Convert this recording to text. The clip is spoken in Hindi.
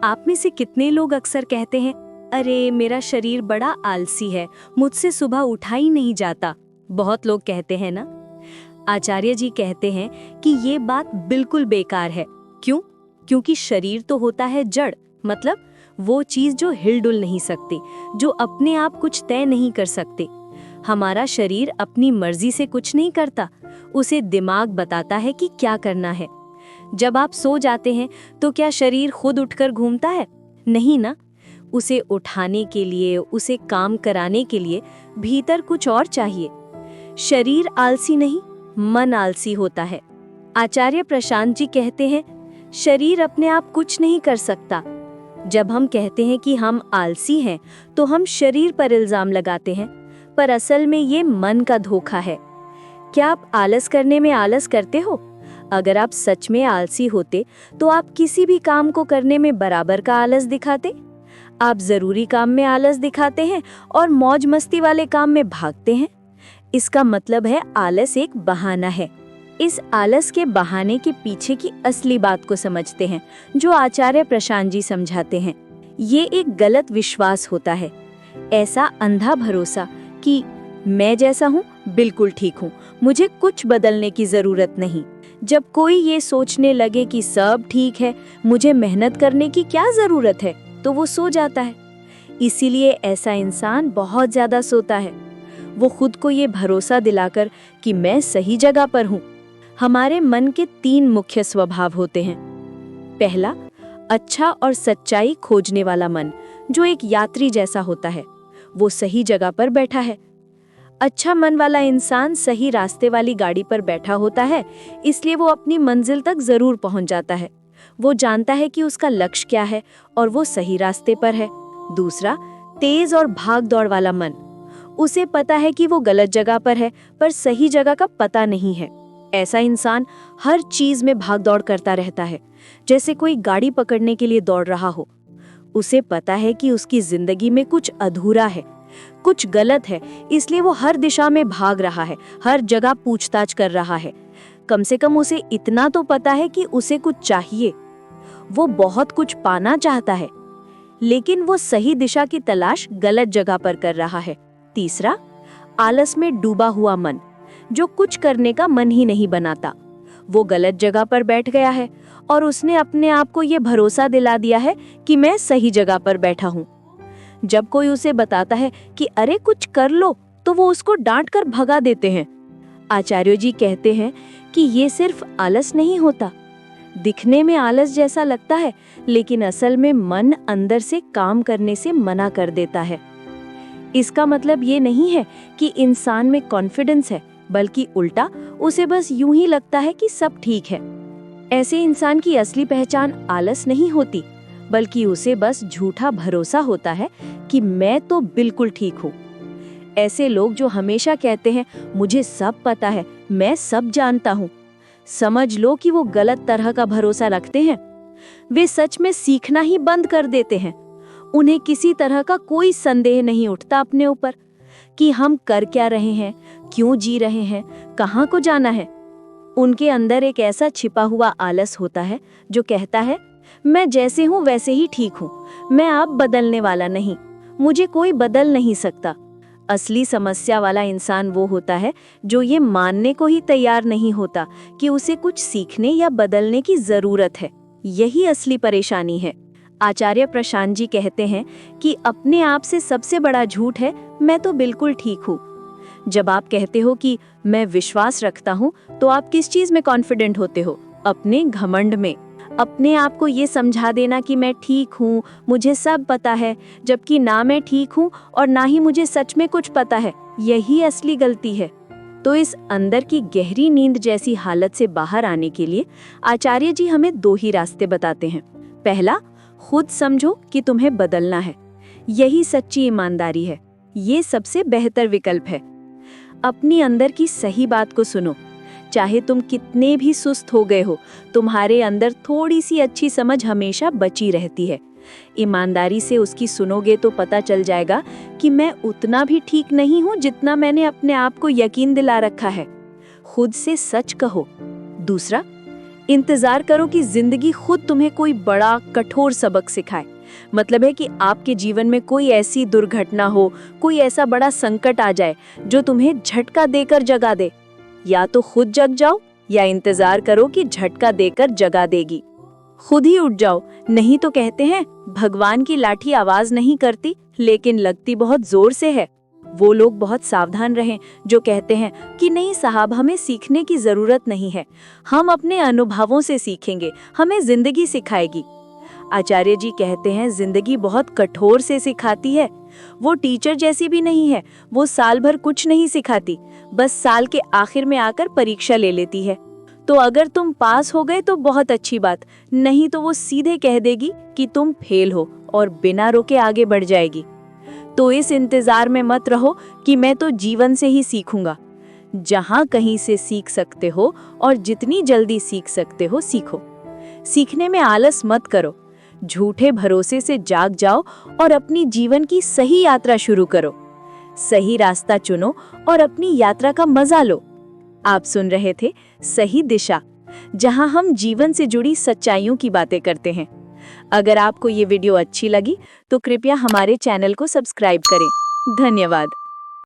आप में से कितने लोग अक्सर कहते हैं, अरे मेरा शरीर बड़ा आलसी है, मुझसे सुबह उठा ही नहीं जाता। बहुत लोग कहते हैं ना। आचार्य जी कहते हैं कि ये बात बिल्कुल बेकार है। क्यों? क्योंकि शरीर तो होता है जड़, मतलब वो चीज जो हिलडुल नहीं सकती, जो अपने आप कुछ तय नहीं कर सकते। हमारा शरीर अपनी मर्जी से कुछ नहीं करता, उसे दिमाग बताता है कि क्या करना है। जब आप सो जाते हैं तो क्या शरीर खुद उठकर घूमता है? नहीं ना। उसे उठाने के लिए, उसे काम कराने के लिए भीतर कुछ और चाहिए। शरीर आलसी नहीं, मन आलसी होता है। आचार्य प्रशांत जी कहते हैं, शरीर अपने आप कुछ नहीं कर सकता। जब हम कहते हैं कि हम आलसी हैं तो हम शरीर पर इल्जाम लगाते हैं, पर असल में ये मन का धोखा है। क्या आप आलस करने में आलस करते हो? अगर आप सच में आलसी होते तो आप किसी भी काम को करने में बराबर का आलस दिखाते। आप जरूरी काम में आलस दिखाते हैं और मौज मस्ती वाले काम में भागते हैं। इसका मतलब है आलस एक बहाना है। इस आलस के बहाने के पीछे की असली बात को समझते हैं, जो आचार्य प्रशांत जी समझाते हैं। ये एक गलत विश्वास होता है, ऐसा अंधा भरोसा कि मैं जैसा हूँ बिल्कुल ठीक हूँ, मुझे कुछ बदलने की जरूरत नहीं। जब कोई ये सोचने लगे कि सब ठीक है, मुझे मेहनत करने की क्या जरूरत है, तो वो सो जाता है। इसीलिए ऐसा इंसान बहुत ज्यादा सोता है। वो खुद को ये भरोसा दिलाकर कि मैं सही जगह पर हूँ। हमारे मन के 3 मुख्य स्वभाव होते हैं। पहला, अच्छा और सच्चाई खोजने वाला मन, जो एक यात्री जैसा होता है। वो सही जगह पर बैठा है। अच्छा मन वाला इंसान सही रास्ते वाली गाड़ी पर बैठा होता है, इसलिए वो अपनी मंजिल तक जरूर पहुंच जाता है। वो जानता है कि उसका लक्ष्य क्या है और वो सही रास्ते पर है। दूसरा, तेज और भाग दौड़ वाला मन। उसे पता है कि वो गलत जगह पर है, पर सही जगह का पता नहीं है। ऐसा इंसान हर चीज में भाग दौड़ करता रहता है, जैसे कोई गाड़ी पकड़ने के लिए दौड़ रहा हो। उसे पता है कि उसकी जिंदगी में कुछ अधूरा है, कुछ गलत है, इसलिए वो हर दिशा में भाग रहा है, हर जगह पूछताछ कर रहा है। कम से कम उसे इतना तो पता है कि उसे कुछ चाहिए। वो बहुत कुछ पाना चाहता है, लेकिन वो सही दिशा की तलाश गलत जगह पर कर रहा है। तीसरा, आलस में डूबा हुआ मन, जो कुछ करने का मन ही नहीं बनाता। वो गलत जगह पर बैठ गया है और उसने अपने आप को ये भरोसा दिला दिया है कि मैं सही जगह पर बैठा हूँ। जब कोई उसे बताता है कि अरे कुछ कर लो, तो वो उसको डांट कर भगा देते हैं। आचार्य जी कहते हैं कि ये सिर्फ आलस नहीं होता। दिखने में आलस जैसा लगता है, लेकिन असल में मन अंदर से काम करने से मना कर देता है। इसका मतलब ये नहीं है कि इंसान में कॉन्फिडेंस है, बल्कि उल्टा, उसे बस यूं ही लगता है कि सब ठीक है। ऐसे इंसान की असली पहचान आलस नहीं होती, बल्कि उसे बस झूठा भरोसा होता है कि मैं तो बिल्कुल ठीक हूँ। ऐसे लोग जो हमेशा कहते हैं मुझे सब पता है, मैं सब जानता हूँ, समझ लो कि वो गलत तरह का भरोसा रखते हैं। वे सच में सीखना ही बंद कर देते हैं। उन्हें किसी तरह का कोई संदेह नहीं उठता अपने ऊपर कि हम कर क्या रहे हैं, क्यों जी रहे हैं, कहाँ को जाना है। उनके अंदर एक ऐसा छिपा हुआ आलस होता है जो कहता है मैं जैसे हूँ वैसे ही ठीक हूँ, मैं अब बदलने वाला नहीं, मुझे कोई बदल नहीं सकता। असली समस्या वाला इंसान वो होता है जो ये मानने को ही तैयार नहीं होता कि उसे कुछ सीखने या बदलने की जरूरत है। यही असली परेशानी है। आचार्य प्रशांत जी कहते हैं कि अपने आप से सबसे बड़ा झूठ है मैं तो बिल्कुल ठीक हूँ। जब आप कहते हो कि मैं विश्वास रखता हूँ, तो आप किस चीज में कॉन्फिडेंट होते हो? अपने घमंड में। अपने आप को ये समझा देना कि मैं ठीक हूँ, मुझे सब पता है, जबकि ना मैं ठीक हूँ और ना ही मुझे सच में कुछ पता है, यही असली गलती है। तो इस अंदर की गहरी नींद जैसी हालत से बाहर आने के लिए आचार्य जी हमें 2 ही रास्ते बताते हैं। पहला, खुद समझो कि तुम्हें बदलना है। यही सच्ची ईमानदारी है। ये सबसे बेहतर विकल्प है। अपनी अंदर की सही बात को सुनो। चाहे तुम कितने भी सुस्त हो गए हो, तुम्हारे अंदर थोड़ी सी अच्छी समझ हमेशा बची रहती है। ईमानदारी से उसकी सुनोगे तो पता चल जाएगा कि मैं उतना भी ठीक नहीं हूँ जितना मैंने अपने आप को यकीन दिला रखा है। खुद से सच कहो। दूसरा, इंतजार करो कि जिंदगी खुद तुम्हें कोई बड़ा कठोर सबक सिखाए। मतलब है कि आपके जीवन में कोई ऐसी दुर्घटना हो, कोई ऐसा बड़ा संकट आ जाए जो तुम्हें झटका देकर जगा दे। या तो खुद जग जाओ या इंतजार करो कि झटका देकर जगा देगी। खुद ही उठ जाओ, नहीं तो कहते हैं भगवान की लाठी आवाज नहीं करती लेकिन लगती बहुत जोर से है। वो लोग बहुत सावधान रहें जो कहते हैं कि नहीं साहब, हमें सीखने की जरूरत नहीं है, हम अपने अनुभवों से सीखेंगे, हमें जिंदगी सिखाएगी। आचार्य जी कहते हैं जिंदगी बहुत कठोर से सिखाती है। वो टीचर जैसी भी नहीं है, वो साल भर कुछ नहीं सिखाती, बस साल के आखिर में आकर परीक्षा ले लेती है। तो अगर तुम पास हो गए तो बहुत अच्छी बात, नहीं तो वो सीधे कह देगी कि तुम फेल हो और बिना रोके आगे बढ़ जाएगी। तो इस इंतजार में मत रहो कि मैं तो जीवन से ही सीखूंगा। जहां कहीं से सीख सकते हो और जितनी जल्दी सीख सकते हो सीखो। सीखने में आलस मत करो, झूठे भरोसे से जाग जाओ और अपनी जीवन की सही यात्रा शुरू करो। सही रास्ता चुनो और अपनी यात्रा का मजा लो। आप सुन रहे थे सही दिशा, जहां हम जीवन से जुड़ी सच्चाइयों की बातें करते हैं। अगर आपको ये वीडियो अच्छी लगी तो कृपया हमारे चैनल को सब्सक्राइब करें। धन्यवाद।